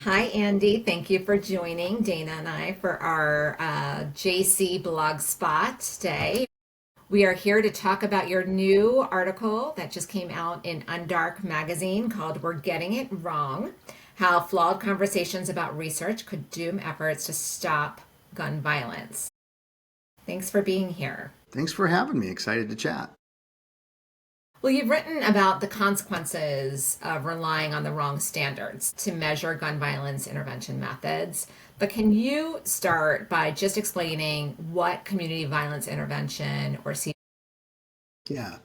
Hi, Andy. Thank you for joining Dana and I for our JC blog spot today. We are here to talk about your new article that just came out in Undark magazine called We're Getting It Wrong: How Flawed Conversations About Research Could Doom Efforts to Stop Gun Violence. Thanks for being here. Thanks for having me. Excited to chat. Well, you've written about the consequences of relying on the wrong standards to measure gun violence intervention methods. But can you start by just explaining what community violence intervention or CVI? Yeah.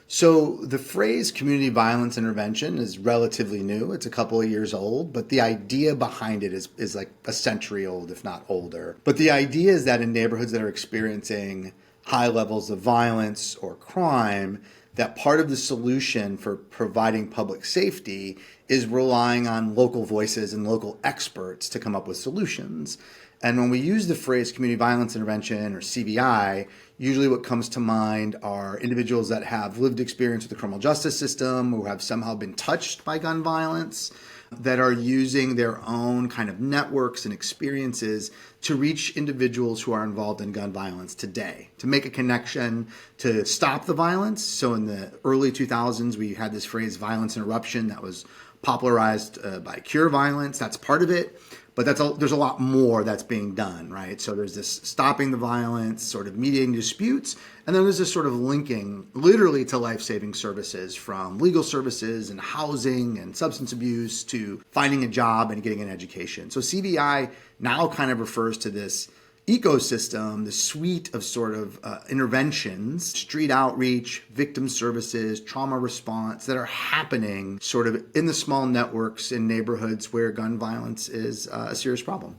So the phrase community violence intervention is relatively new. It's a couple of years old, but the idea behind it is like a century old, if not older. But the idea is that in neighborhoods that are experiencing high levels of violence or crime, that part of the solution for providing public safety is relying on local voices and local experts to come up with solutions. And when we use the phrase community violence intervention or CVI, usually what comes to mind are individuals that have lived experience with the criminal justice system, who have somehow been touched by gun violence, that are using their own kind of networks and experiences to reach individuals who are involved in gun violence today, to make a connection, to stop the violence. So in the early 2000s, we had this phrase violence interruption that was popularized by Cure Violence. That's part of it. But there's a lot more that's being done, right? So there's this stopping the violence, sort of mediating disputes, and then there's this sort of linking literally to life-saving services, from legal services and housing and substance abuse to finding a job and getting an education. So CVI now kind of refers to this ecosystem, the suite of sort of interventions, street outreach, victim services, trauma response that are happening sort of in the small networks in neighborhoods where gun violence is a serious problem.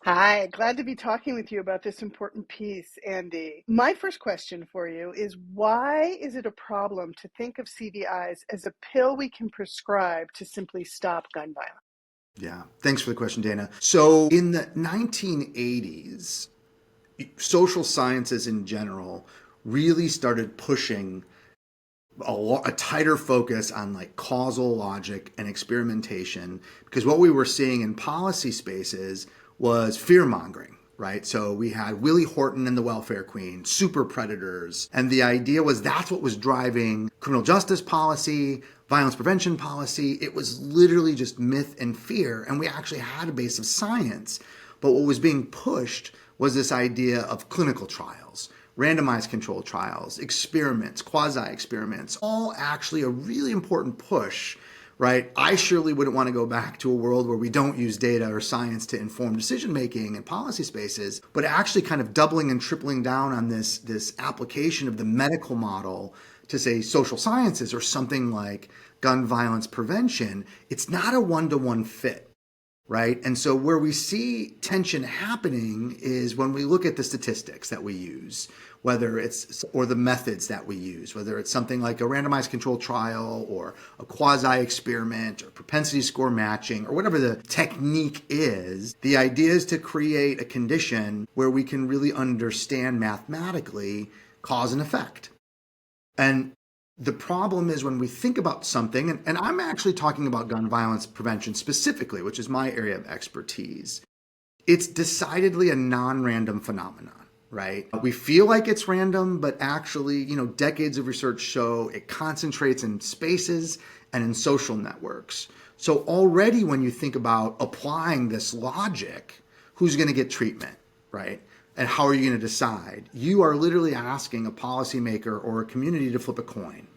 Hi, glad to be talking with you about this important piece, Andy. My first question for you is, why is it a problem to think of CVIs as a pill we can prescribe to simply stop gun violence? Yeah, thanks for the question, Dana. So in the 1980s, social sciences in general really started pushing a tighter focus on like causal logic and experimentation, because what we were seeing in policy spaces was fear mongering. Right. So we had Willie Horton and the welfare queen, super predators. And the idea was that's what was driving criminal justice policy, violence prevention policy. It was literally just myth and fear. And we actually had a base of science. But what was being pushed was this idea of clinical trials, randomized controlled trials, experiments, quasi-experiments, all actually a really important push, right? I surely wouldn't want to go back to a world where we don't use data or science to inform decision-making in policy spaces, but actually kind of doubling and tripling down on this application of the medical model to, say, social sciences or something like gun violence prevention. It's not a one-to-one fit. Right. And so where we see tension happening is when we look at the statistics that we use, whether it's or the methods that we use, whether it's something like a randomized controlled trial or a quasi experiment or propensity score matching or whatever the technique is. The idea is to create a condition where we can really understand mathematically cause and effect. And the problem is when we think about something, and I'm actually talking about gun violence prevention specifically, which is my area of expertise, it's decidedly a non-random phenomenon, right? We feel like it's random, but actually, decades of research show it concentrates in spaces and in social networks. So already when you think about applying this logic, who's going to get treatment, right? And how are you going to decide? You are literally asking a policymaker or a community to flip a coin,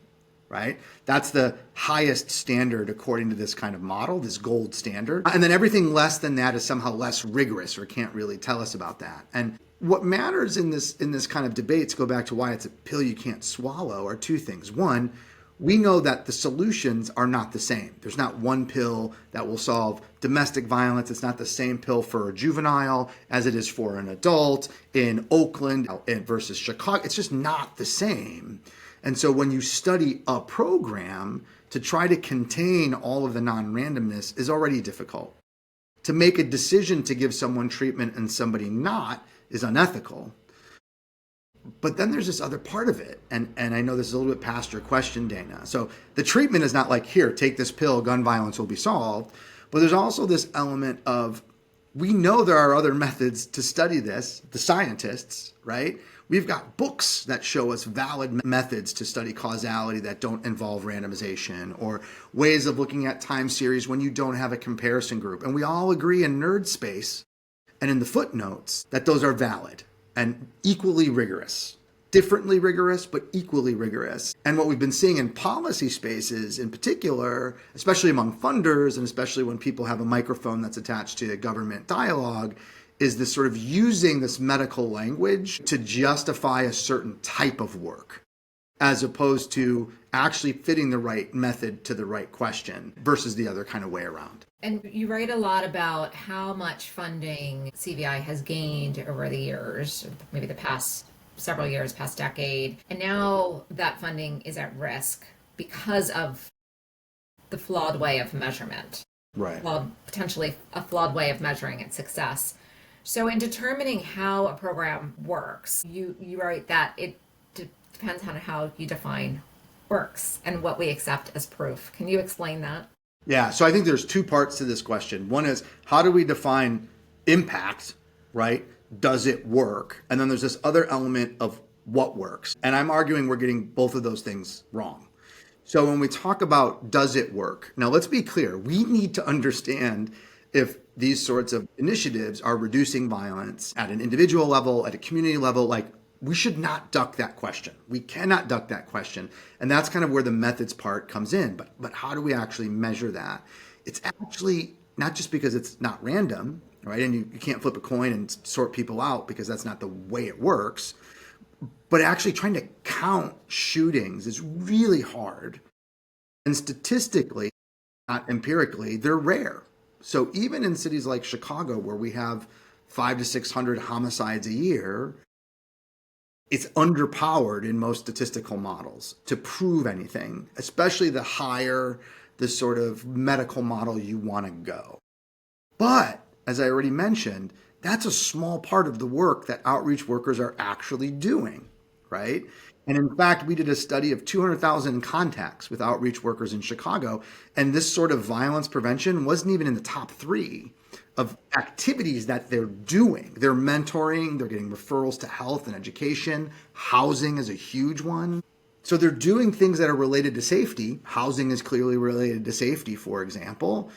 right? That's the highest standard according to this kind of model, this gold standard. And then everything less than that is somehow less rigorous or can't really tell us about that. And what matters in this kind of debate, to go back to why it's a pill you can't swallow, are two things. One, we know that the solutions are not the same. There's not one pill that will solve domestic violence. It's not the same pill for a juvenile as it is for an adult in Oakland versus Chicago. It's just not the same. And so when you study a program, to try to contain all of the non-randomness is already difficult. To make a decision to give someone treatment and somebody not is unethical. But then there's this other part of it. And I know this is a little bit past your question, Dana. So the treatment is not like, here, take this pill, gun violence will be solved. But there's also this element of, we know there are other methods to study this, the scientists, right? We've got books that show us valid methods to study causality that don't involve randomization, or ways of looking at time series when you don't have a comparison group. And we all agree in nerd space and in the footnotes that those are valid and equally rigorous. Differently rigorous, but equally rigorous. And what we've been seeing in policy spaces in particular, especially among funders, and especially when people have a microphone that's attached to a government dialogue, is this sort of using this medical language to justify a certain type of work, as opposed to actually fitting the right method to the right question versus the other kind of way around. And you write a lot about how much funding CVI has gained over the years, maybe the past several years, past decade. And now that funding is at risk because of the flawed way of measurement. Right. Well, potentially a flawed way of measuring its success. So in determining how a program works, you write that it depends on how you define works and what we accept as proof. Can you explain that? Yeah, so I think there's two parts to this question. One is, how do we define impact, right? Does it work? And then there's this other element of what works. And I'm arguing we're getting both of those things wrong. So when we talk about does it work, now let's be clear, we need to understand if these sorts of initiatives are reducing violence at an individual level, at a community level. Like, we should not duck that question. We cannot duck that question. And that's kind of where the methods part comes in. But how do we actually measure that? It's actually not just because it's not random, right? And you can't flip a coin and sort people out because that's not the way it works. But actually trying to count shootings is really hard. And statistically, not empirically, they're rare. So even in cities like Chicago, where we have 500 to 600 homicides a year, it's underpowered in most statistical models to prove anything, especially the higher the sort of medical model you want to go. But as I already mentioned, that's a small part of the work that outreach workers are actually doing, right? And in fact, we did a study of 200,000 contacts with outreach workers in Chicago, and this sort of violence prevention wasn't even in the top 3 of activities that they're doing. They're mentoring, they're getting referrals to health and education. Housing is a huge one. So they're doing things that are related to safety. Housing is clearly related to safety, for example,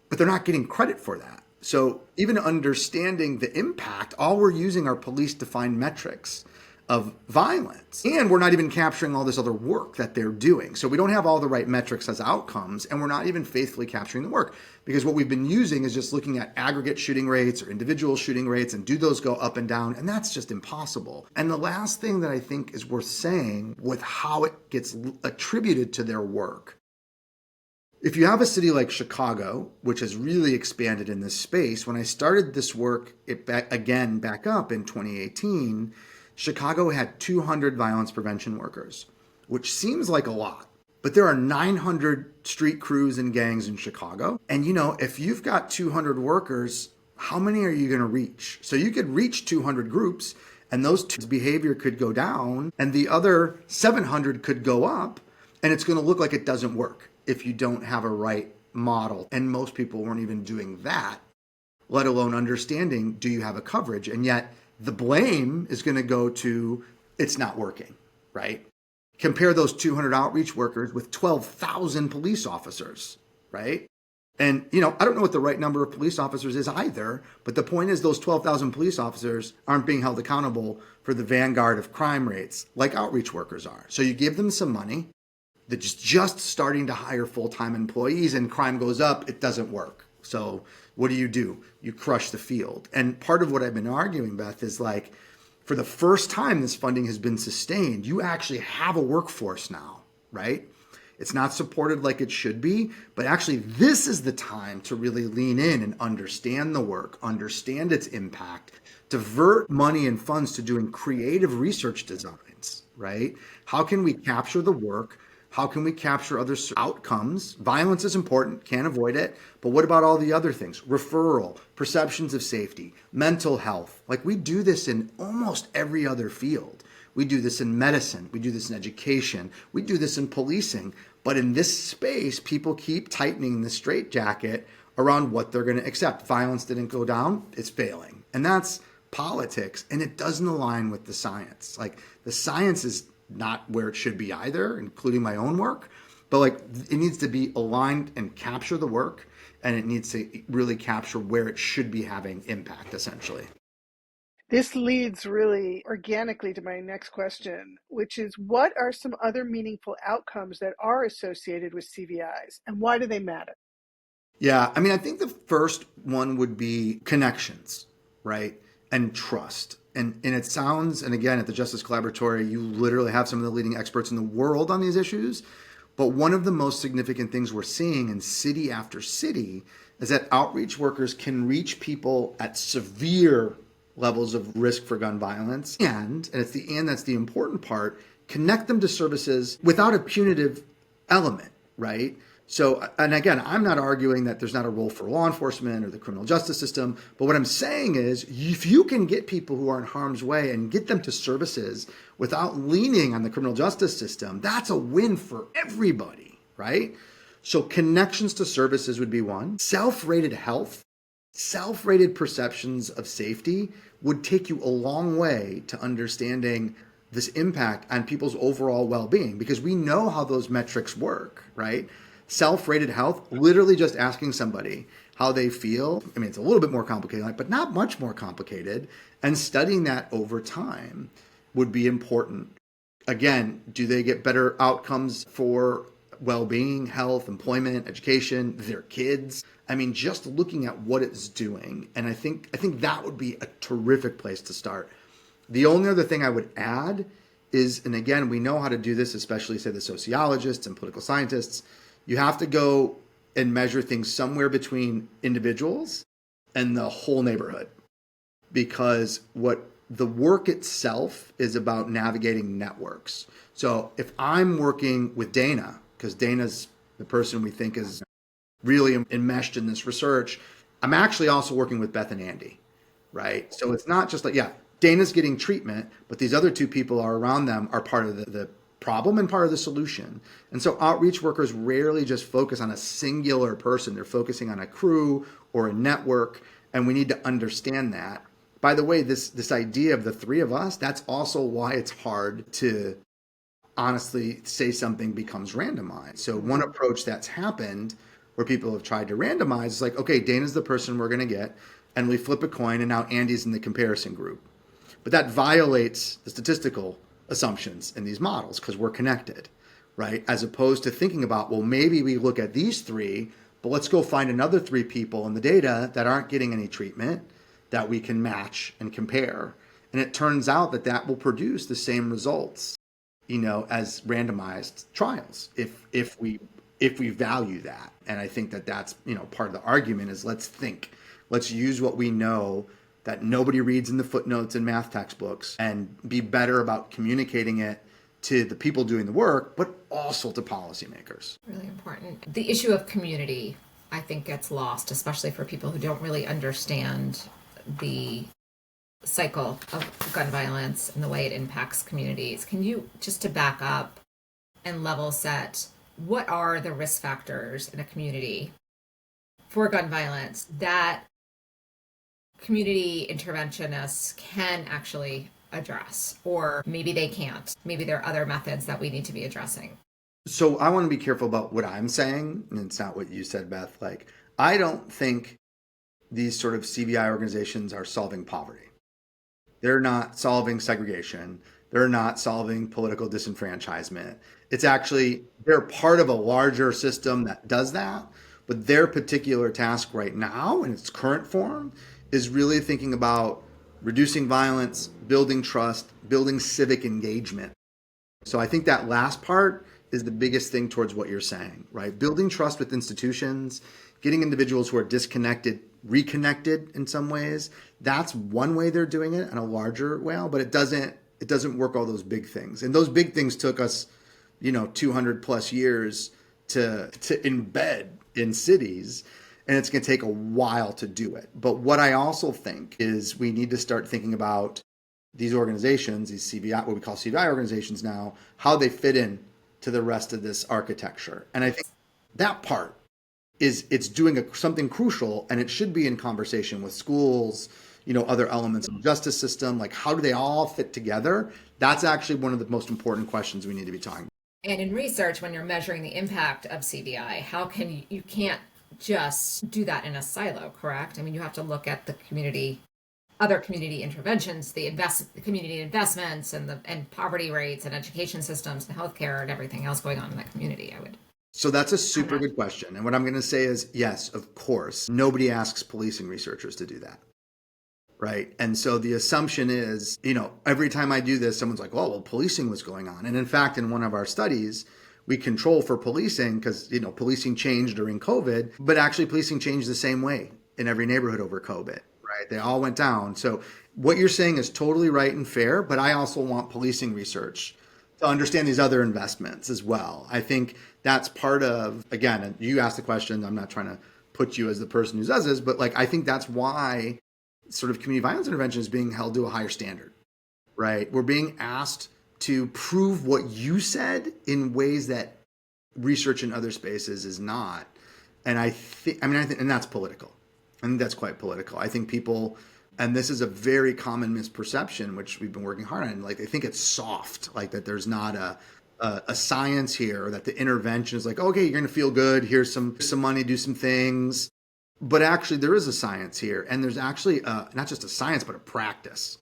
but they're not getting credit for that. So even understanding the impact, all we're using are police-defined metrics of violence. And we're not even capturing all this other work that they're doing. So we don't have all the right metrics as outcomes, and we're not even faithfully capturing the work, because what we've been using is just looking at aggregate shooting rates or individual shooting rates, and do those go up and down? And that's just impossible. And the last thing that I think is worth saying with how it gets attributed to their work. If you have a city like Chicago, which has really expanded in this space, when I started this work back up in 2018, Chicago had 200 violence prevention workers, which seems like a lot, but there are 900 street crews and gangs in Chicago. And if you've got 200 workers, how many are you going to reach? So you could reach 200 groups, and those behavior could go down, and the other 700 could go up, and it's going to look like it doesn't work if you don't have a right model. And most people weren't even doing that, let alone understanding, do you have a coverage? And yet the blame is going to go to it's not working, right? Compare those 200 outreach workers with 12,000 police officers, right? And, I don't know what the right number of police officers is either, but the point is those 12,000 police officers aren't being held accountable for the vanguard of crime rates like outreach workers are. So you give them some money, they're just starting to hire full-time employees, and crime goes up, it doesn't work. So what do? You crush the field. And part of what I've been arguing, Beth, is like, for the first time this funding has been sustained, you actually have a workforce now, right? It's not supported like it should be, but actually this is the time to really lean in and understand the work, understand its impact, divert money and funds to doing creative research designs, right? How can we capture the work? How can we capture other outcomes? Violence is important, can't avoid it, but what about all the other things? Referral, perceptions of safety, mental health. Like, we do this in almost every other field. We do this in medicine, we do this in education, we do this in policing, but in this space, people keep tightening the straitjacket around what they're going to accept. Violence didn't go down, it's failing. And that's politics, and it doesn't align with the science. Like, the science is not where it should be either, including my own work, but like, it needs to be aligned and capture the work, and it needs to really capture where it should be having impact, essentially. This leads really organically to my next question, which is, what are some other meaningful outcomes that are associated with CVIs, and why do they matter? Yeah, I mean, I think the first one would be connections, right? And trust. And it sounds, and again, at the Justice Collaboratory, you literally have some of the leading experts in the world on these issues. But one of the most significant things we're seeing in city after city is that outreach workers can reach people at severe levels of risk for gun violence. And it's the and that's the important part, connect them to services without a punitive element, right? So, and again, I'm not arguing that there's not a role for law enforcement or the criminal justice system, but what I'm saying is, if you can get people who are in harm's way and get them to services without leaning on the criminal justice system, that's a win for everybody, right? So connections to services would be one. Self-rated health, self-rated perceptions of safety would take you a long way to understanding this impact on people's overall well-being, because we know how those metrics work, right? Self-rated health, literally just asking somebody how they feel. I mean, it's a little bit more complicated, but not much more complicated. And studying that over time would be important. Again, do they get better outcomes for well-being, health, employment, education, their kids? I mean, just looking at what it's doing. And I think that would be a terrific place to start. The only other thing I would add is, and again, we know how to do this, especially say the sociologists and political scientists, you have to go and measure things somewhere between individuals and the whole neighborhood, because what the work itself is about navigating networks. So if I'm working with Dana, because Dana's the person we think is really enmeshed in this research, I'm actually also working with Beth and Andy, right? So it's not just like, yeah, Dana's getting treatment, but these other two people are around them are part of the problem and part of the solution. And so outreach workers rarely just focus on a singular person. They're focusing on a crew or a network, and we need to understand that. By the way, this idea of the three of us, that's also why it's hard to honestly say something becomes randomized. So one approach that's happened where people have tried to randomize is like, okay, Dana's the person we're going to get, and we flip a coin, and now Andy's in the comparison group. But that violates the statistical assumptions in these models because we're connected, right? As opposed to thinking about, well, maybe we look at these three, but let's go find another three people in the data that aren't getting any treatment that we can match and compare. And it turns out that that will produce the same results, as randomized trials if we value that. And I think that that's, part of the argument is let's use what we know that nobody reads in the footnotes in math textbooks and be better about communicating it to the people doing the work, but also to policymakers. Really important. The issue of community, I think, gets lost, especially for people who don't really understand the cycle of gun violence and the way it impacts communities. Can you, just to back up and level set, what are the risk factors in a community for gun violence that community interventionists can actually address? Or maybe they can't. Maybe there are other methods that we need to be addressing. So I want to be careful about what I'm saying, and it's not what you said, Beth. Like, I don't think these sort of CVI organizations are solving poverty. They're not solving segregation. They're not solving political disenfranchisement. It's actually, they're part of a larger system that does that, but their particular task right now in its current form is really thinking about reducing violence, building trust, building civic engagement. So I think that last part is the biggest thing towards what you're saying, right? Building trust with institutions, getting individuals who are disconnected, reconnected in some ways. That's one way they're doing it on a larger way, but it doesn't work all those big things. And those big things took us, 200 plus years to embed in cities. And it's going to take a while to do it. But what I also think is we need to start thinking about these organizations, these CVI, what we call CVI organizations now, how they fit in to the rest of this architecture. And I think that part it's doing something crucial, and it should be in conversation with schools, other elements of the justice system. Like, how do they all fit together? That's actually one of the most important questions we need to be talking about. And in research, when you're measuring the impact of CVI, how can you can't just do that in a silo, correct? I mean, you have to look at the community, other community interventions, the community investments, and poverty rates, and education systems, and healthcare, and everything else going on in that community. So that's a super good question. And what I'm going to say is, yes, of course, nobody asks policing researchers to do that. Right. And so the assumption is, every time I do this, someone's like, well, policing was going on. And in fact, in one of our studies, we control for policing because, policing changed during COVID, but actually policing changed the same way in every neighborhood over COVID. Right. They all went down. So what you're saying is totally right and fair. But I also want policing research to understand these other investments as well. I think that's part of, again, you asked the question, I'm not trying to put you as the person who does this, but I think that's why sort of community violence intervention is being held to a higher standard, right? We're being asked to prove what you said in ways that research in other spaces is not. And I think, and that's political. I think that's quite political. I think people, and this is a very common misperception, which we've been working hard on, they think it's soft, that there's not a science here, or that the intervention is okay, you're going to feel good. Here's some money, do some things. But actually, there is a science here, and there's actually not just a science, but a practice,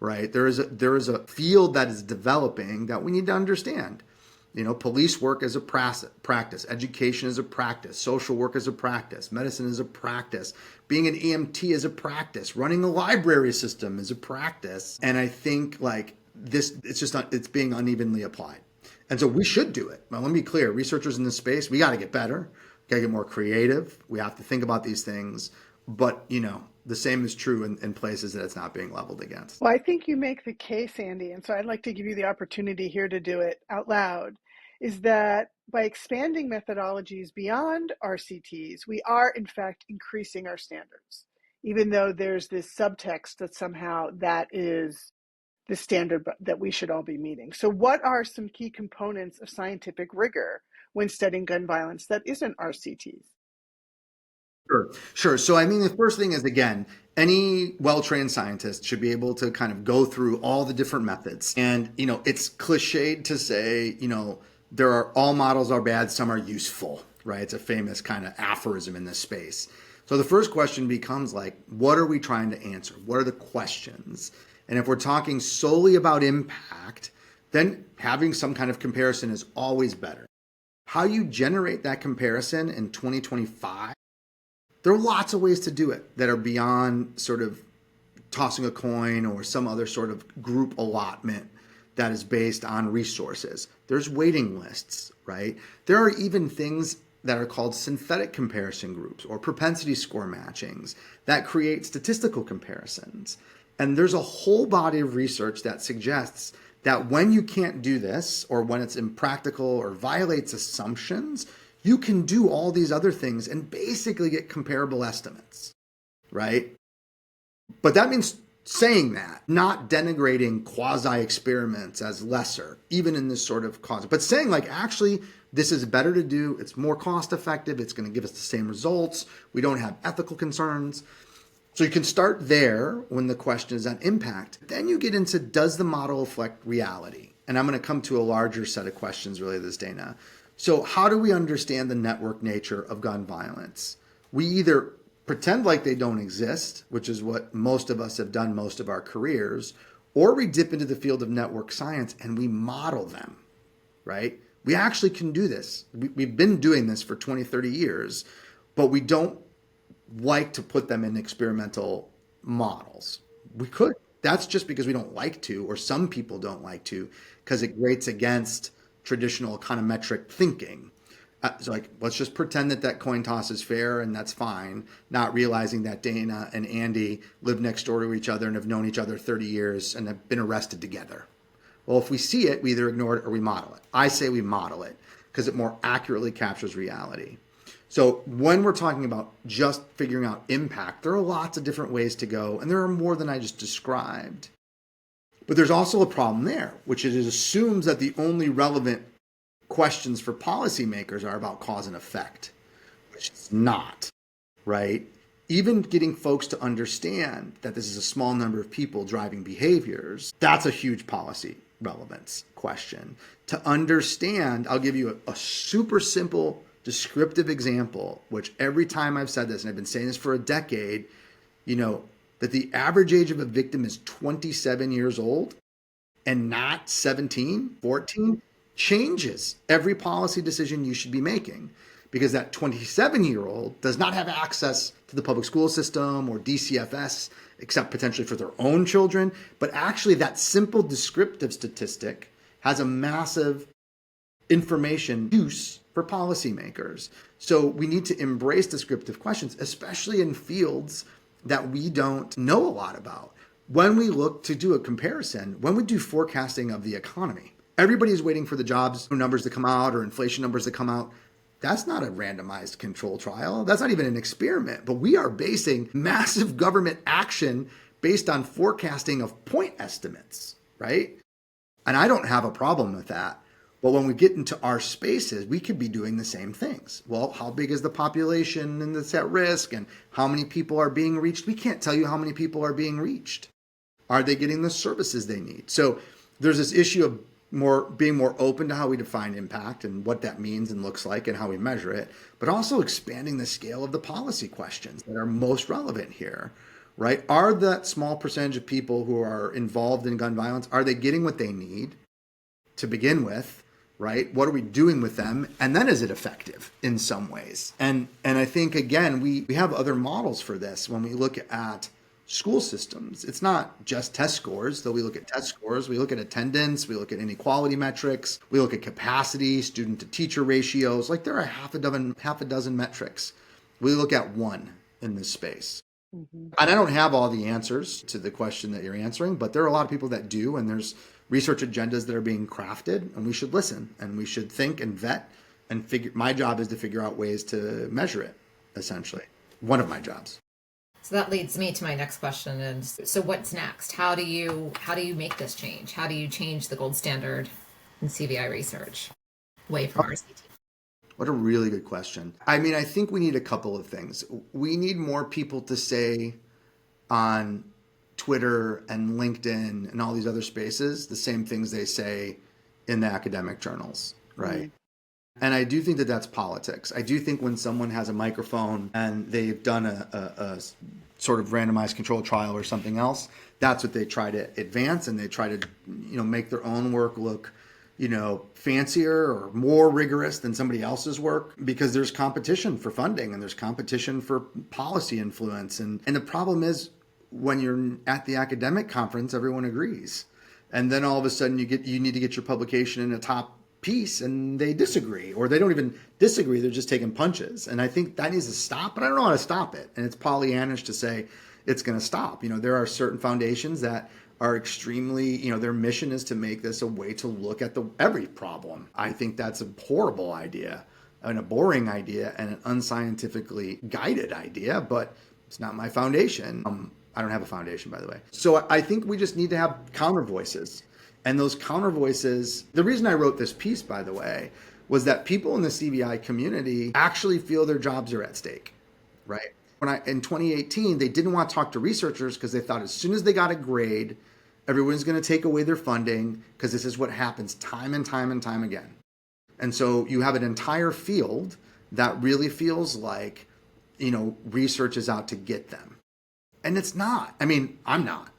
right? There is a field that is developing that we need to understand. Police work is a practice, education is a practice, social work is a practice, medicine is a practice, being an EMT is a practice, running a library system is a practice. And I think it's being unevenly applied. And so we should do it. Now, let me be clear, researchers in this space, we got to get better, got to get more creative. We have to think about these things. But, the same is true in places that it's not being leveled against. Well, I think you make the case, Andy, and so I'd like to give you the opportunity here to do it out loud, is that by expanding methodologies beyond RCTs, we are in fact increasing our standards, even though there's this subtext that somehow that is the standard that we should all be meeting. So what are some key components of scientific rigor when studying gun violence that isn't RCTs? Sure. So, the first thing is, again, any well-trained scientist should be able to kind of go through all the different methods. And, it's cliched to say, all models are bad, some are useful, right? It's a famous kind of aphorism in this space. So the first question becomes what are we trying to answer? What are the questions? And if we're talking solely about impact, then having some kind of comparison is always better. How you generate that comparison in 2025, there are lots of ways to do it that are beyond sort of tossing a coin or some other sort of group allotment that is based on resources. There's waiting lists, right? There are even things that are called synthetic comparison groups or propensity score matchings that create statistical comparisons. And there's a whole body of research that suggests that when you can't do this, or when it's impractical or violates assumptions, you can do all these other things and basically get comparable estimates, right? But that means saying that, not denigrating quasi-experiments as lesser, even in this sort of cause, but saying actually, this is better to do, it's more cost-effective, it's going to give us the same results, we don't have ethical concerns. So you can start there when the question is on impact. Then you get into, does the model reflect reality? And I'm going to come to a larger set of questions related to this, Dana. So how do we understand the network nature of gun violence? We either pretend like they don't exist, which is what most of us have done most of our careers, or we dip into the field of network science and we model them, right? We actually can do this. We've been doing this for 20, 30 years, but we don't like to put them in experimental models. We could. That's just because we don't like to, or some people don't like to, because it grates against traditional econometric thinking. So let's just pretend that coin toss is fair and that's fine, not realizing that Dana and Andy live next door to each other and have known each other 30 years and have been arrested together. Well, if we see it, we either ignore it or we model it. I say we model it because it more accurately captures reality. So when we're talking about just figuring out impact, there are lots of different ways to go, and there are more than I just described. But there's also a problem there, which is it assumes that the only relevant questions for policymakers are about cause and effect. which is not, right? Even getting folks to understand that this is a small number of people driving behaviors, that's a huge policy relevance question. To understand, I'll give you a super simple descriptive example, which every time I've said this, and I've been saying this for a decade, that the average age of a victim is 27 years old and not 17, 14, changes every policy decision you should be making, because that 27-year-old does not have access to the public school system or DCFS, except potentially for their own children. But actually, that simple descriptive statistic has a massive information use for policymakers. So we need to embrace descriptive questions, especially in fields that we don't know a lot about. When we look to do a comparison, when we do forecasting of the economy, everybody's waiting for the jobs numbers to come out or inflation numbers to come out. That's not a randomized control trial. That's not even an experiment. But we are basing massive government action based on forecasting of point estimates, right? And I don't have a problem with that. But when we get into our spaces, we could be doing the same things. Well, how big is the population and that's at risk, and how many people are being reached? We can't tell you how many people are being reached. Are they getting the services they need? So there's this issue of being more open to how we define impact and what that means and looks like and how we measure it, but also expanding the scale of the policy questions that are most relevant here, right? Are that small percentage of people who are involved in gun violence, are they getting what they need to begin with? Right? What are we doing with them? And then is it effective in some ways? And I think, again, we have other models for this when we look at school systems. It's not just test scores, though we look at test scores. We look at attendance. We look at inequality metrics. We look at capacity, student to teacher ratios. Like there are half a dozen metrics. We look at one in this space. Mm-hmm. And I don't have all the answers to the question that you're answering, but there are a lot of people that do, and there's research agendas that are being crafted, and we should listen and we should think and vet and figure. My job is to figure out ways to measure it, essentially. One of my jobs. So that leads me to my next question. And so what's next? How do you make this change? How do you change the gold standard in CVI research away from RCT? What a really good question. I mean, I think we need a couple of things. We need more people to say on Twitter and LinkedIn and all these other spaces the same things they say in the academic journals, right? Mm-hmm. And I do think that that's politics. I do think when someone has a microphone and they've done a sort of randomized controlled trial or something else, that's what they try to advance, and they try to make their own work look fancier or more rigorous than somebody else's work, because there's competition for funding and there's competition for policy influence. And the problem is, when you're at the academic conference, everyone agrees. And then all of a sudden you need to get your publication in a top piece and they disagree, or they don't even disagree. They're just taking punches. And I think that needs to stop, but I don't know how to stop it. And it's Pollyannish to say it's going to stop. There are certain foundations that are extremely, their mission is to make this a way to look at every problem. I think that's a horrible idea and a boring idea and an unscientifically guided idea, but it's not my foundation. I don't have a foundation, by the way. So I think we just need to have counter voices. And those counter voices, the reason I wrote this piece, by the way, was that people in the CVI community actually feel their jobs are at stake, right? In 2018, they didn't want to talk to researchers because they thought as soon as they got a grade, everyone's going to take away their funding, because this is what happens time and time and time again. And so you have an entire field that really feels like, research is out to get them. And it's not. I mean, I'm not,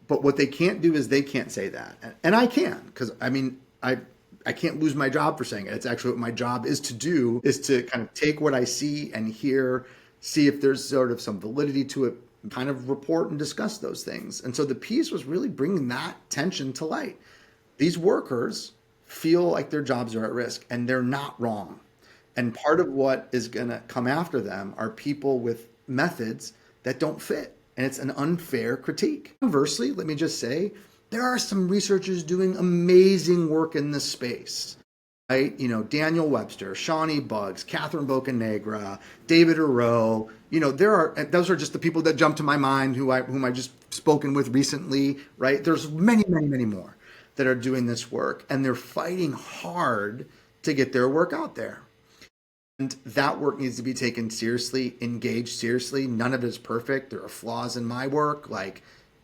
but what they can't do is they can't say that. And I can, because I can't lose my job for saying it. It's actually what my job is to do, is to kind of take what I see and hear, see if there's sort of some validity to it, kind of report and discuss those things. And so the piece was really bringing that tension to light. These workers feel like their jobs are at risk, and they're not wrong. And part of what is going to come after them are people with methods that don't fit. And it's an unfair critique. Conversely, let me just say, there are some researchers doing amazing work in this space, right? Daniel Webster, Shawnee Buggs, Catherine Bocanegra, David Arrow. Those are just the people that jump to my mind whom I just spoken with recently, right? There's many, many, many more that are doing this work, and they're fighting hard to get their work out there. And that work needs to be taken seriously, engaged seriously. None of it is perfect. There are flaws in my work.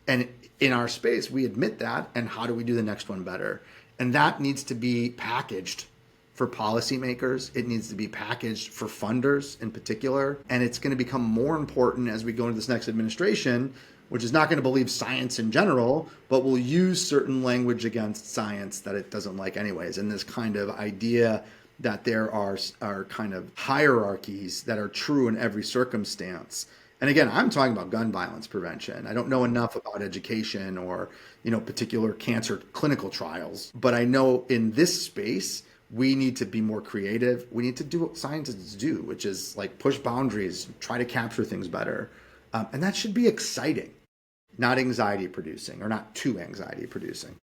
And in our space, we admit that. And how do we do the next one better? And that needs to be packaged for policymakers. It needs to be packaged for funders in particular. And it's going to become more important as we go into this next administration, which is not going to believe science in general, but will use certain language against science that it doesn't like anyways. And this kind of idea that there are kind of hierarchies that are true in every circumstance. And again, I'm talking about gun violence prevention. I don't know enough about education or, particular cancer clinical trials, but I know in this space, we need to be more creative. We need to do what scientists do, which is like push boundaries, try to capture things better. And that should be exciting, not anxiety producing or not too anxiety producing.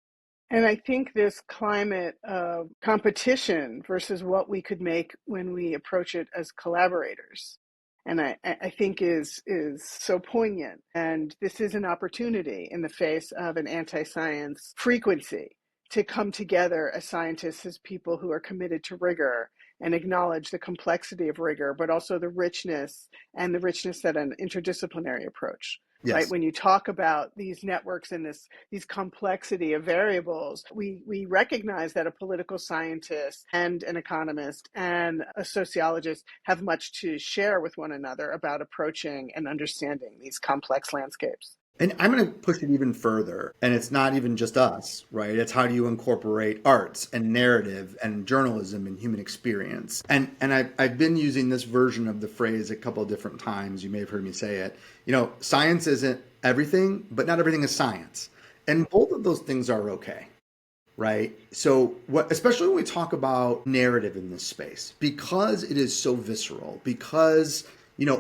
And I think this climate of competition versus what we could make when we approach it as collaborators, and I think is so poignant. And this is an opportunity in the face of an anti-science frequency to come together as scientists, as people who are committed to rigor and acknowledge the complexity of rigor, but also the richness that an interdisciplinary approach. Yes. Right? When you talk about these networks and these complexity of variables, we recognize that a political scientist and an economist and a sociologist have much to share with one another about approaching and understanding these complex landscapes. And I'm going to push it even further. And it's not even just us, right? It's how do you incorporate arts and narrative and journalism and human experience. And I've been using this version of the phrase a couple of different times. You may have heard me say it. Science isn't everything, but not everything is science. And both of those things are okay, right? So especially when we talk about narrative in this space, because it is so visceral, because,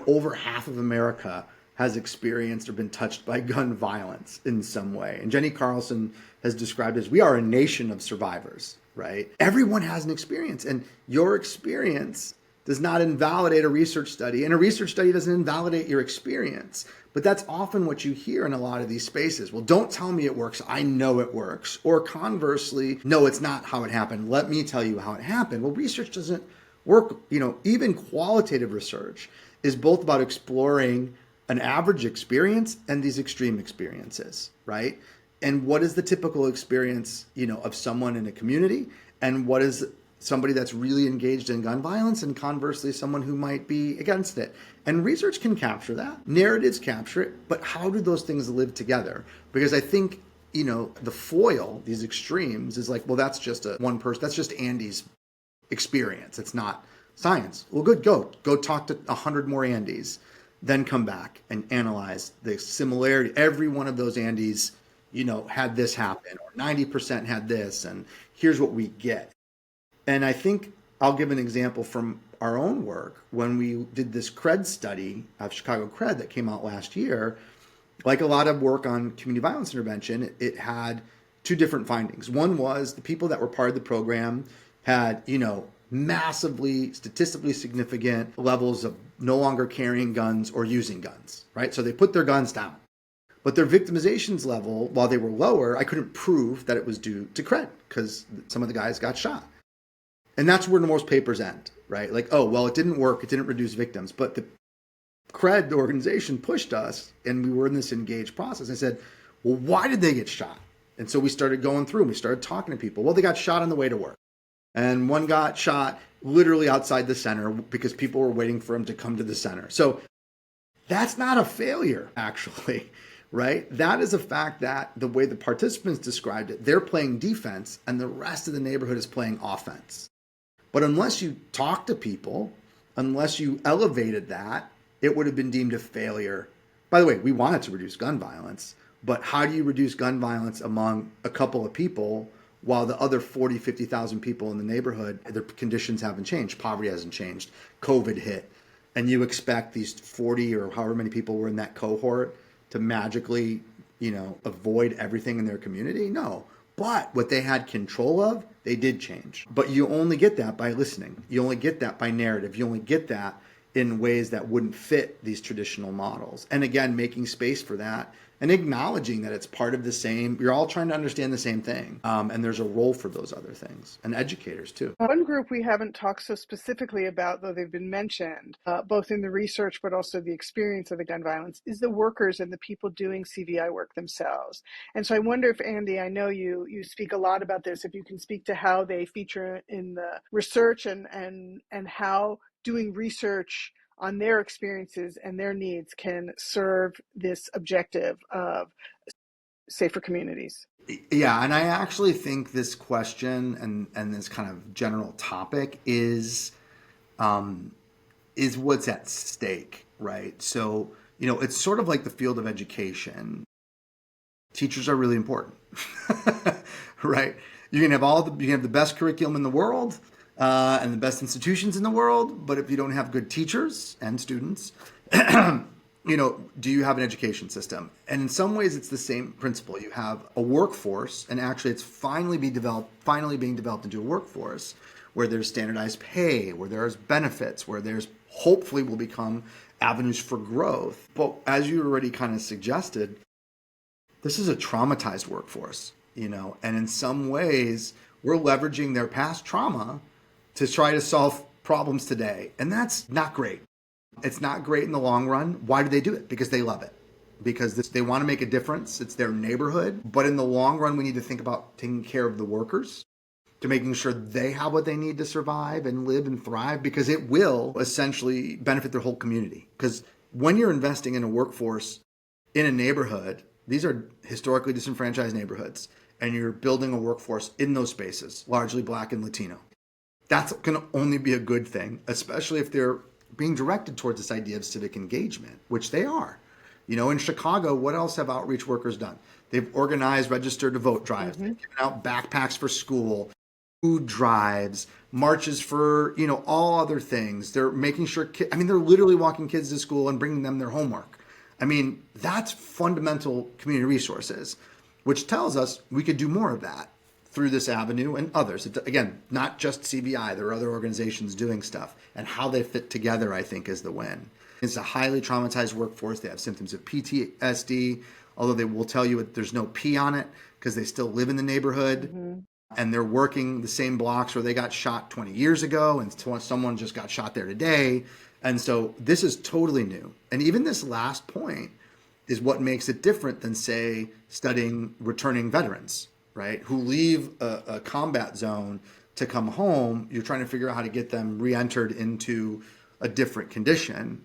over half of America has experienced or been touched by gun violence in some way. And Jenny Carlson has described it as we are a nation of survivors, right? Everyone has an experience, and your experience does not invalidate a research study, and a research study doesn't invalidate your experience. But that's often what you hear in a lot of these spaces. Well, don't tell me it works. I know it works. Or conversely, no, it's not how it happened. Let me tell you how it happened. Well, research doesn't work. Even qualitative research is both about exploring an average experience and these extreme experiences, right? And what is the typical experience, of someone in a community? And what is somebody that's really engaged in gun violence, and conversely, someone who might be against it? And research can capture that. Narratives capture it. But how do those things live together? Because I think, the foil, these extremes, is like, well, that's just one person. That's just Andy's experience. It's not science. Well, good. Go talk to 100 more Andys. Then come back and analyze the similarity. Every one of those Andys, had this happen, or 90% had this, and here's what we get. And I think I'll give an example from our own work. When we did this CRED study of Chicago CRED that came out last year, like a lot of work on community violence intervention, it had two different findings. One was the people that were part of the program had, massively statistically significant levels of no longer carrying guns or using guns, right? So they put their guns down. But their victimizations level, while they were lower, I couldn't prove that it was due to CRED because some of the guys got shot. And that's where the most papers end, right? Like, oh, well, it didn't work. It didn't reduce victims. But the CRED, the organization, pushed us, and we were in this engaged process. I said, well, why did they get shot? And so we started going through and we started talking to people. Well, they got shot on the way to work. And one got shot literally outside the center because people were waiting for him to come to the center. So that's not a failure, actually, right? That is a fact that the way the participants described it, they're playing defense and the rest of the neighborhood is playing offense. But unless you talk to people, unless you elevated that, it would have been deemed a failure. By the way, we wanted to reduce gun violence, but how do you reduce gun violence among a couple of people while the other 40, 50,000 people in the neighborhood, their conditions haven't changed, poverty hasn't changed, COVID hit, and you expect these 40 or however many people were in that cohort to magically, avoid everything in their community? No. But what they had control of, they did change. But you only get that by listening. You only get that by narrative. You only get that in ways that wouldn't fit these traditional models. And again, making space for that and acknowledging that it's part of the same, you're all trying to understand the same thing. And there's a role for those other things, and educators too. One group we haven't talked so specifically about, though they've been mentioned, both in the research but also the experience of the gun violence, is the workers and the people doing CVI work themselves. And so I wonder if, Andy, I know you speak a lot about this, if you can speak to how they feature in the research and how doing research on their experiences and their needs can serve this objective of safer communities. Yeah, and I actually think this question and this kind of general topic is what's at stake, right? So, it's sort of like the field of education. Teachers are really important, right? You can have the best curriculum in the world and the best institutions in the world, but if you don't have good teachers and students, do you have an education system? And in some ways, it's the same principle. You have a workforce, and actually, it's finally being developed into a workforce where there's standardized pay, where there's benefits, where there's hopefully will become avenues for growth. But as you already kind of suggested, this is a traumatized workforce, and in some ways, we're leveraging their past trauma to try to solve problems today, and that's not great. It's not great in the long run. Why do they do it? Because they love it. Because they want to make a difference. It's their neighborhood. But in the long run, we need to think about taking care of the workers, to making sure they have what they need to survive and live and thrive, because it will essentially benefit their whole community. Because when you're investing in a workforce in a neighborhood, these are historically disenfranchised neighborhoods, and you're building a workforce in those spaces, largely Black and Latino. That's going to only be a good thing, especially if they're being directed towards this idea of civic engagement, which they are. In Chicago, what else have outreach workers done? They've organized register to vote drives, They've given out backpacks for school, food drives, marches for, all other things. They're making sure, they're literally walking kids to school and bringing them their homework. That's fundamental community resources, which tells us we could do more of that through this avenue and others. Again, not just CVI, there are other organizations doing stuff, and how they fit together, I think, is the win. It's a highly traumatized workforce. They have symptoms of PTSD, although they will tell you there's no P on it because they still live in the neighborhood, and they're working the same blocks where they got shot 20 years ago, and someone just got shot there today. And so this is totally new. And even this last point is what makes it different than, say, studying returning veterans, right, who leave a combat zone to come home. You're trying to figure out how to get them re-entered into a different condition.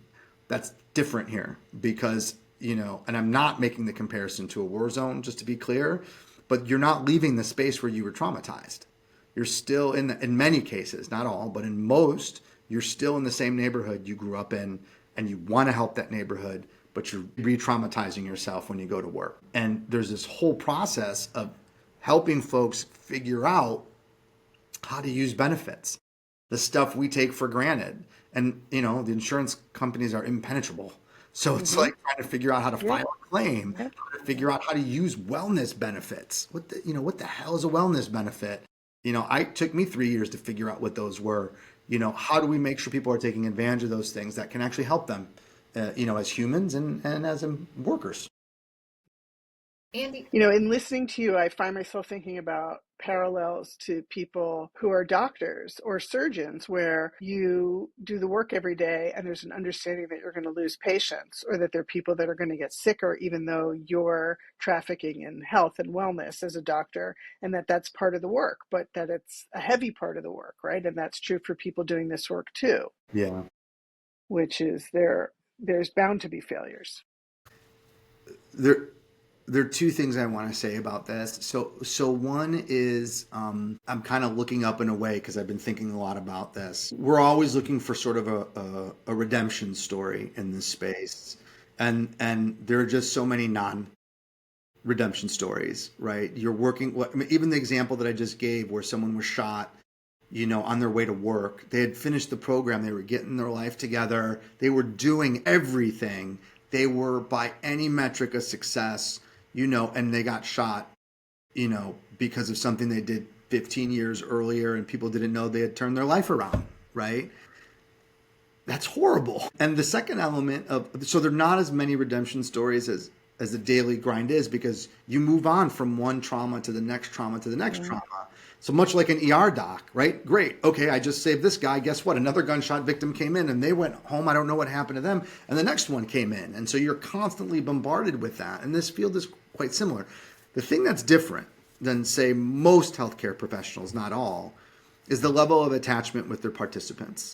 That's different here because, and I'm not making the comparison to a war zone, just to be clear, but you're not leaving the space where you were traumatized. You're still in many cases, not all, but in most, you're still in the same neighborhood you grew up in, and you want to help that neighborhood, but you're re-traumatizing yourself when you go to work. And there's this whole process of helping folks figure out how to use benefits, the stuff we take for granted. And, the insurance companies are impenetrable. So it's like trying to figure out how to file a claim, how to figure out how to use wellness benefits. What the hell is a wellness benefit? It took me 3 years to figure out what those were. How do we make sure people are taking advantage of those things that can actually help them, as humans and as workers? Andy, In listening to you, I find myself thinking about parallels to people who are doctors or surgeons, where you do the work every day and there's an understanding that you're going to lose patients, or that there are people that are going to get sicker, even though you're trafficking in health and wellness as a doctor, and that's part of the work, but that it's a heavy part of the work, right? And that's true for people doing this work too. Yeah. Which is there's bound to be failures. There are two things I want to say about this. So one is I'm kind of looking up in a way because I've been thinking a lot about this. We're always looking for sort of a redemption story in this space, and there are just so many non-redemption stories, right? You're working. Even the example that I just gave, where someone was shot, on their way to work. They had finished the program. They were getting their life together. They were doing everything. They were, by any metric, a success. And they got shot, because of something they did 15 years earlier, and people didn't know they had turned their life around, right? That's horrible. And the second element so there are not as many redemption stories as the daily grind is, because you move on from one trauma to the next trauma to the next trauma. So much like an ER doc, right? Great. Okay, I just saved this guy. Guess what? Another gunshot victim came in and they went home. I don't know what happened to them. And the next one came in. And so you're constantly bombarded with that. And this field is quite similar. The thing that's different than, say, most healthcare professionals, not all, is the level of attachment with their participants,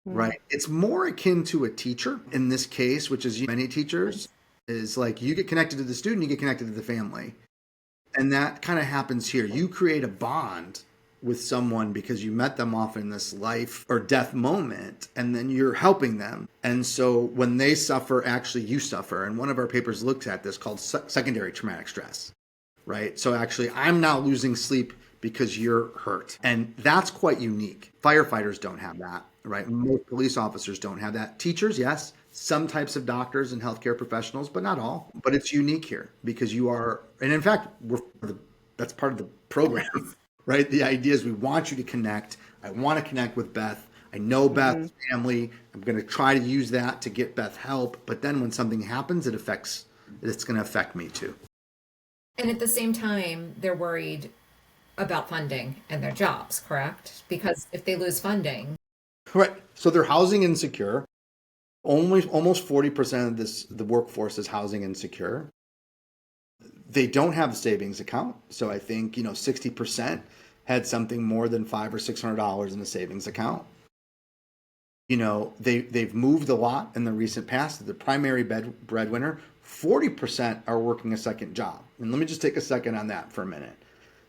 right? It's more akin to a teacher in this case, which is many teachers, is like you get connected to the student, you get connected to the family. And that kind of happens here. You create a bond with someone because you met them off in this life or death moment, and then you're helping them. And so when they suffer, actually you suffer. And one of our papers looks at this called secondary traumatic stress, right? So actually I'm now losing sleep because you're hurt. And that's quite unique. Firefighters don't have that, right? Most police officers don't have that. Teachers, yes. Some types of doctors and healthcare professionals, but not all. But it's unique here because you are, and in fact, that's part of the program, right? The idea is we want you to connect. I want to connect with Beth. I know Beth's family. I'm going to try to use that to get Beth help. But then when something happens, it's going to affect me too. And at the same time, they're worried about funding and their jobs, correct? Because if they lose funding. Right. So they're housing insecure. Almost 40% of the workforce is housing insecure. They don't have a savings account. So I think, 60% had something more than $500 or $600 in a savings account. They've moved a lot in the recent past. The primary breadwinner, 40% are working a second job. And let me just take a second on that for a minute.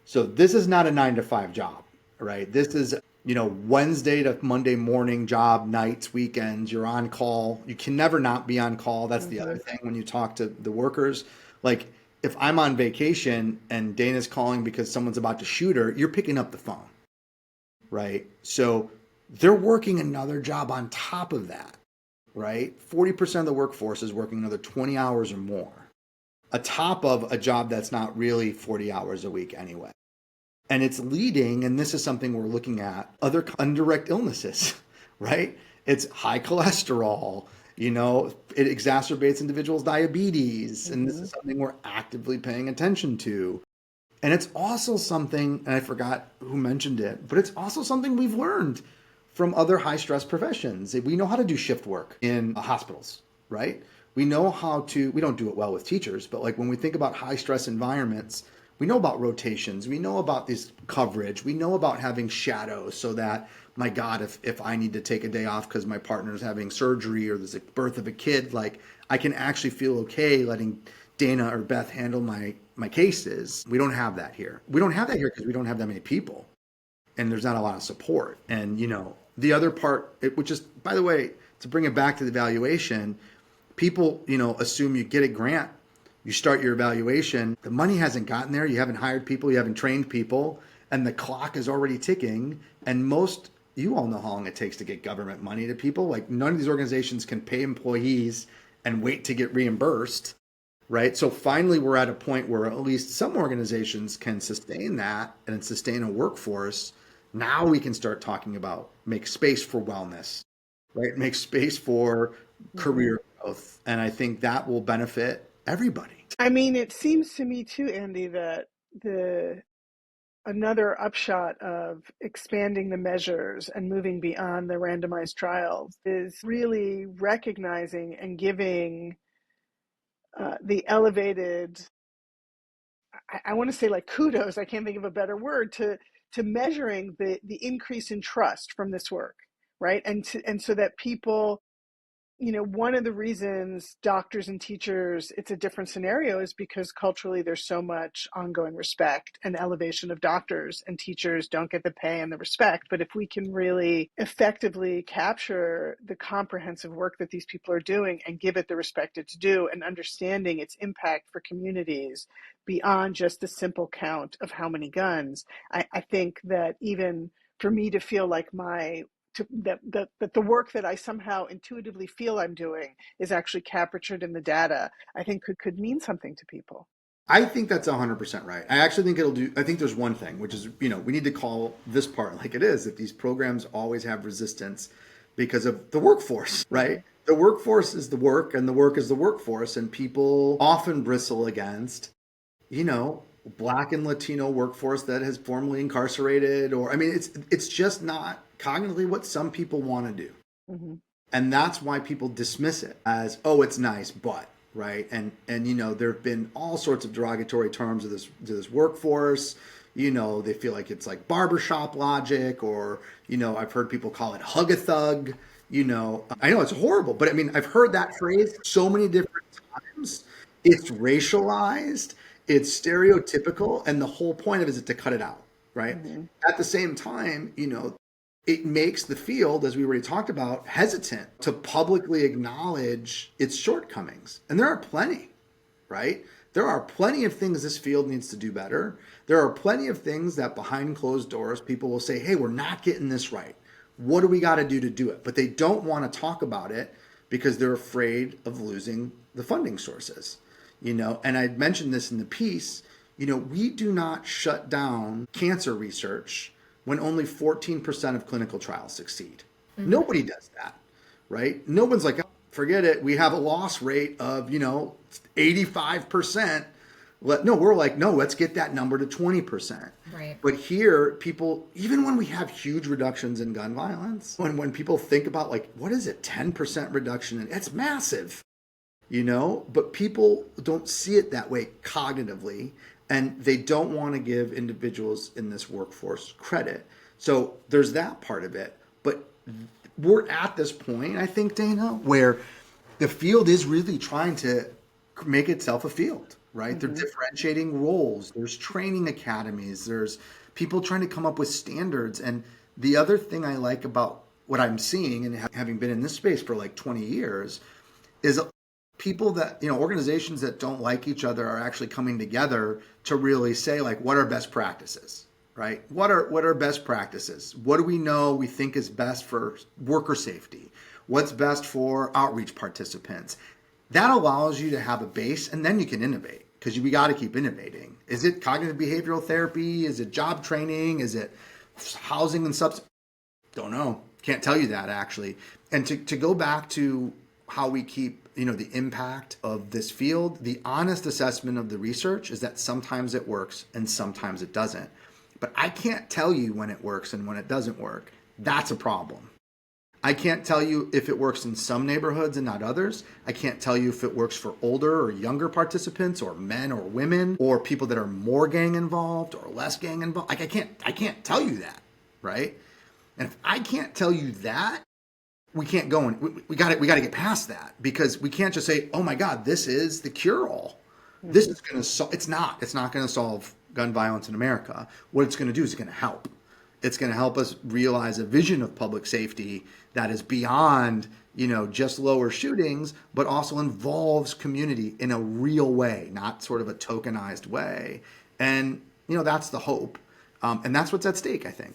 So this is not a 9-to-5 job, right? This is Wednesday to Monday morning job, nights, weekends, you're on call. You can never not be on call. That's the other thing when you talk to the workers. Like if I'm on vacation and Dana's calling because someone's about to shoot her, you're picking up the phone, right? So they're working another job on top of that, right? 40% of the workforce is working another 20 hours or more, atop of a job that's not really 40 hours a week anyway. And it's leading, and this is something we're looking at, other indirect illnesses, right? It's high cholesterol, it exacerbates individuals' diabetes. And this is something we're actively paying attention to. And it's also something, and I forgot who mentioned it, but it's also something we've learned from other high stress professions. We know how to do shift work in hospitals, right? We know how to, we don't do it well with teachers, but like when we think about high stress environments, we know about rotations. We know about this coverage. We know about having shadows so that, my God, if I need to take a day off because my partner's having surgery or there's a birth of a kid, like I can actually feel okay letting Dana or Beth handle my cases. We don't have that here. We don't have that here because we don't have that many people. And there's not a lot of support. And, the other part, which is, by the way, to bring it back to the evaluation, people, assume you get a grant. You start your evaluation, the money hasn't gotten there, you haven't hired people, you haven't trained people, and the clock is already ticking. And you all know how long it takes to get government money to people. Like none of these organizations can pay employees and wait to get reimbursed, right? So finally, we're at a point where at least some organizations can sustain that and sustain a workforce. Now we can start talking about make space for wellness, right? Make space for career growth. And I think that will benefit everybody. I mean, it seems to me too, Andy, that another upshot of expanding the measures and moving beyond the randomized trials is really recognizing and giving the elevated, I want to say like kudos, I can't think of a better word, to measuring the increase in trust from this work, right? And so that people, one of the reasons doctors and teachers, it's a different scenario is because culturally there's so much ongoing respect and elevation of doctors, and teachers don't get the pay and the respect. But if we can really effectively capture the comprehensive work that these people are doing and give it the respect it's due, and understanding its impact for communities beyond just the simple count of how many guns, I think that even for me to feel like that the work that I somehow intuitively feel I'm doing is actually captured in the data, I think could mean something to people. I think that's 100% right. I actually think I think there's one thing, which is, we need to call this part like it is, that these programs always have resistance because of the workforce, right? The workforce is the work and the work is the workforce. And people often bristle against, you know, Black and Latino workforce that has formerly incarcerated, or, I mean, it's just not cognitively what some people want to do. Mm-hmm. And that's why people dismiss it as, oh, it's nice, but, right? And you know, there have been all sorts of derogatory terms of this workforce. You know, they feel like it's like barbershop logic, or, you know, I've heard people call it hug a thug. You know, I know it's horrible, but I mean, I've heard that phrase so many different times. It's racialized, it's stereotypical, and the whole point of it is to cut it out, right? Mm-hmm. At the same time, you know, it makes the field, as we already talked about, hesitant to publicly acknowledge its shortcomings. And there are plenty, right? There are plenty of things this field needs to do better. There are plenty of things that behind closed doors, people will say, hey, we're not getting this right. What do we got to do it? But they don't want to talk about it because they're afraid of losing the funding sources. You know, and I mentioned this in the piece, you know, we do not shut down cancer research when only 14% of clinical trials succeed. Mm-hmm. Nobody does that, right? No one's like, oh, forget it. We have a loss rate of, you know, 85%. No, we're like, no, let's get that number to 20%. Right. But here, people, even when we have huge reductions in gun violence, when people think about like, what is it, 10% reduction, it's massive, you know, but people don't see it that way cognitively. And they don't want to give individuals in this workforce credit. So there's that part of it. But we're at this point, I think, Dana, where the field is really trying to make itself a field, right? Mm-hmm. They're differentiating roles. There's training academies. There's people trying to come up with standards. And the other thing I like about what I'm seeing, and having been in this space for like 20 years, is people that, you know, organizations that don't like each other are actually coming together to really say, like, what are best practices, right? What are best practices? What do we know we think is best for worker safety? What's best for outreach participants? That allows you to have a base, and then you can innovate, because we got to keep innovating. Is it cognitive behavioral therapy? Is it job training? Is it housing and substance? Don't know. Can't tell you that, actually. And to go back to how we keep, you know, the impact of this field, the honest assessment of the research is that sometimes it works and sometimes it doesn't. But I can't tell you when it works and when it doesn't work. That's a problem. I can't tell you if it works in some neighborhoods and not others. I can't tell you if it works for older or younger participants, or men or women, or people that are more gang involved or less gang involved. Like, I can't tell you that, right? And if I can't tell you that, we can't go, and we got to get past that, because we can't just say, oh my God, this is the cure-all. Mm-hmm. This is going to solve. It's not going to solve gun violence in America. What it's going to do is it's going to help. It's going to help us realize a vision of public safety that is beyond, you know, just lower shootings, but also involves community in a real way, not sort of a tokenized way. And, you know, that's the hope. And that's what's at stake, I think.